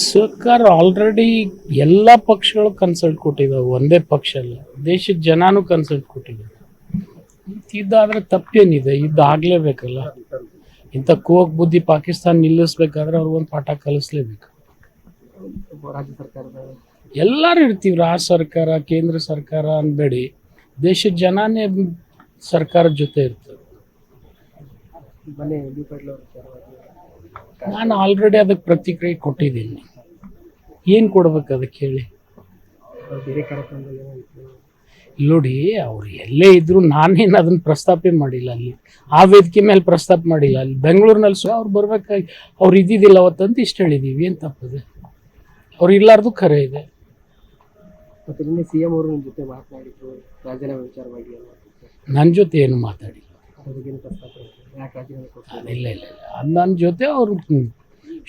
ಸರ್ಕಾರ ಆಲ್ರೆಡಿ ಎಲ್ಲ ಪಕ್ಷಗಳು ಕನ್ಸಲ್ಟ್ ಕೊಟ್ಟಿದ್ದಾವೆ, ಒಂದೇ ಪಕ್ಷ ಅಲ್ಲ, ದೇಶದ ಜನನೂ ಕನ್ಸಲ್ಟ್ ಕೊಟ್ಟಿದ್ದಾರೆ. ಇದಾದರೆ ತಪ್ಪೇನಿದೆ? ಇದಾಗಲೇಬೇಕಲ್ಲ. ಇಂಥ ಕೋಕ್ ಬುದ್ಧಿ ಪಾಕಿಸ್ತಾನ ನಿಲ್ಲಿಸ್ಬೇಕಾದ್ರೆ ಅವ್ರಿಗೊಂದು ಪಾಠ ಕಲಿಸ್ಲೇಬೇಕು. ರಾಜ್ಯ ಸರ್ಕಾರದ ಎಲ್ಲರೂ ಇರ್ತೀವಿ, ರಾಜ್ಯ ಸರ್ಕಾರ ಕೇಂದ್ರ ಸರ್ಕಾರ ಅನ್ಬೇಡಿ, ದೇಶದ ಜನನೇ ಸರ್ಕಾರದ ಜೊತೆ ಇರ್ತದೆ. ಮನೆ ಬಿ ಪಾಟೀಲ್ ಅವರು ವಿಚಾರವಾಗಿ ನಾನು ಆಲ್ರೆಡಿ ಅದಕ್ಕೆ ಪ್ರತಿಕ್ರಿಯೆ ಕೊಟ್ಟಿದ್ದೀನಿ. ಏನು ಕೊಡ್ಬೇಕು ಅದಕ್ಕೆ ಹೇಳಿ? ಬೇರೆ ಕಾರ್ಯಕ್ರಮದಲ್ಲಿ ಏನಾಗಿತ್ತು? ನೋಡಿ, ಅವ್ರು ಎಲ್ಲೇ ಇದ್ರು ನಾನೇನು ಅದನ್ನ ಪ್ರಸ್ತಾಪೆ ಮಾಡಿಲ್ಲ. ಅಲ್ಲಿ ಆ ವೇದಿಕೆ ಮೇಲೆ ಪ್ರಸ್ತಾಪ ಮಾಡಿಲ್ಲ. ಅಲ್ಲಿ ಬೆಂಗಳೂರಿನಲ್ಲಿ ಅವ್ರು ಬರ್ಬೇಕಾಗಿ ಅವ್ರು ಇದ್ದಿದ್ದಿಲ್ಲ ಅವತ್ತಂತ ಇಷ್ಟು ಹೇಳಿದ್ದೀವಿ. ಏನು ತಪ್ಪದೆ? ಅವ್ರು ಇಲ್ಲಾರ್ದು ಖರೆ ಇದೆ. ಮತ್ತು ನಿನ್ನೆ ಸಿ ಎಂ ಅವರು ನಿಮ್ಮ ಜೊತೆ ಮಾತನಾಡಿದ್ರು ರಾಜೀನಾಮೆ ವಿಚಾರವಾಗಿ ಎಲ್ಲ. ನನ್ನ ಜೊತೆ ಏನು ಮಾತಾಡಿಲ್ಲ. ಅದ್ರ ಬಗ್ಗೆ ಏನು ಪ್ರಸ್ತಾಪ ಇತ್ತು? ಯಾಕೆ ರಾಜೀನಾಮೆ ಕೊಡ್ತಾರೆ? ಇಲ್ಲ ಇಲ್ಲ ಇಲ್ಲ, ಅದು ನನ್ನ ಜೊತೆ ಅವ್ರು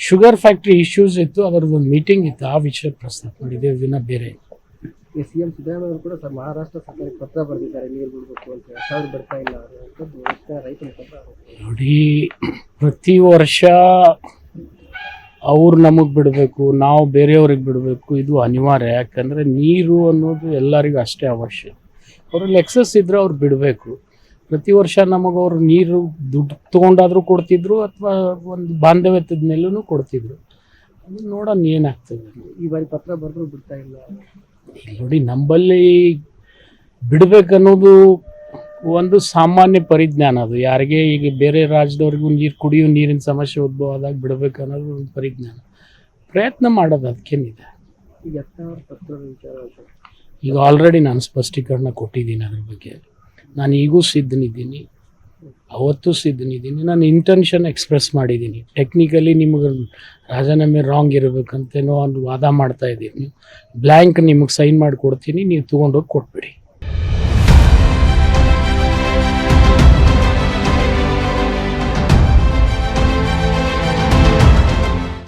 ಶುಗರ್ ಫ್ಯಾಕ್ಟ್ರಿ ಇಶ್ಯೂಸ್ ಇತ್ತು, ಅದರದ್ದು ಒಂದು ಮೀಟಿಂಗ್ ಇತ್ತು, ಆ ವಿಷಯ ಪ್ರಸ್ತಾಪ ಮಾಡಿದ್ದೇವೆ, ವಿನ ಬೇರೆ. ಈಗ ಸಿ ಎಂ ಸಿದ್ದರಾಮಯ್ಯ ಅವರು ಕೂಡ ಸರ್ ಮಹಾರಾಷ್ಟ್ರ ಸರ್ಕಾರಕ್ಕೆ ಪತ್ರ ಬರೆದಿದ್ದಾರೆ, ನೀರು ಬಿಡಬೇಕು ಅಂತ. ಸಾವಿರ ಬರ್ತಾ ಇಲ್ಲ ಅಂತ ರೈತರ ಪತ್ರ. ನೋಡಿ, ಪ್ರತಿ ವರ್ಷ ಅವ್ರು ನಮಗೆ ಬಿಡಬೇಕು, ನಾವು ಬೇರೆಯವ್ರಿಗೆ ಬಿಡಬೇಕು, ಇದು ಅನಿವಾರ್ಯ. ಯಾಕಂದರೆ ನೀರು ಅನ್ನೋದು ಎಲ್ಲರಿಗೂ ಅಷ್ಟೇ ಅವಶ್ಯ. ಅವರಲ್ಲಿ ಎಕ್ಸಸ್ ಇದ್ದರೆ ಅವ್ರು ಬಿಡಬೇಕು. ಪ್ರತಿ ವರ್ಷ ನಮಗೆ ಅವರು ನೀರು ದುಡ್ಡು ತೊಗೊಂಡಾದರೂ ಕೊಡ್ತಿದ್ರು, ಅಥವಾ ಒಂದು ಬಾಂಧವ್ಯದ ಮೇಲೂ ಕೊಡ್ತಿದ್ರು. ಅದು ನೋಡೋಣ ಏನಾಗ್ತದೆ. ಈ ಬಾರಿ ಪತ್ರ ಬರೆದ್ರು ಬಿಡ್ತಾ ಇಲ್ಲ. ನೋಡಿ, ನಂಬಲ್ಲಿ ಬಿಡಬೇಕನ್ನೋದು ಒಂದು ಸಾಮಾನ್ಯ ಪರಿಜ್ಞಾನ. ಅದು ಯಾರಿಗೆ ಈಗ ಬೇರೆ ರಾಜ್ಯದವ್ರಿಗೂ ಕುಡಿಯೋ ನೀರಿನ ಸಮಸ್ಯೆ ಉದ್ಭವ ಆದಾಗ ಬಿಡಬೇಕನ್ನೋದು ಒಂದು ಪರಿಜ್ಞಾನ. ಪ್ರಯತ್ನ ಮಾಡೋದು ಅದಕ್ಕೇನಿದೆ. ಈಗ ಯತ್ನಾಳ್ ಪತ್ರದ ವಿಚಾರ ಈಗ ಆಲ್ರೆಡಿ ನಾನು ಸ್ಪಷ್ಟೀಕರಣ ಕೊಟ್ಟಿದ್ದೀನಿ ಅದ್ರ ಬಗ್ಗೆ. ನಾನು ಈಗೂ ಸಿದ್ಧನಿದ್ದೀನಿ, ಅವತ್ತು ಸಿದ್ಧನಿದ್ದೀನಿ. ನಾನು ಇಂಟೆನ್ಷನ್ ಎಕ್ಸ್ಪ್ರೆಸ್ ಮಾಡಿದ್ದೀನಿ. ಟೆಕ್ನಿಕಲಿ ನಿಮಗೆ ರಾಜೀನಾಮೆ ರಾಂಗ್ ಇರಬೇಕಂತೇನೋ ಒಂದು ವಾದ ಮಾಡ್ತಾ ಇದ್ದೀನಿ. ಬ್ಲ್ಯಾಂಕ್ ನಿಮಗೆ ಸೈನ್ ಮಾಡಿ ಕೊಡ್ತೀನಿ, ನೀವು ತೊಗೊಂಡೋಗಿ ಕೊಟ್ಬಿಡಿ.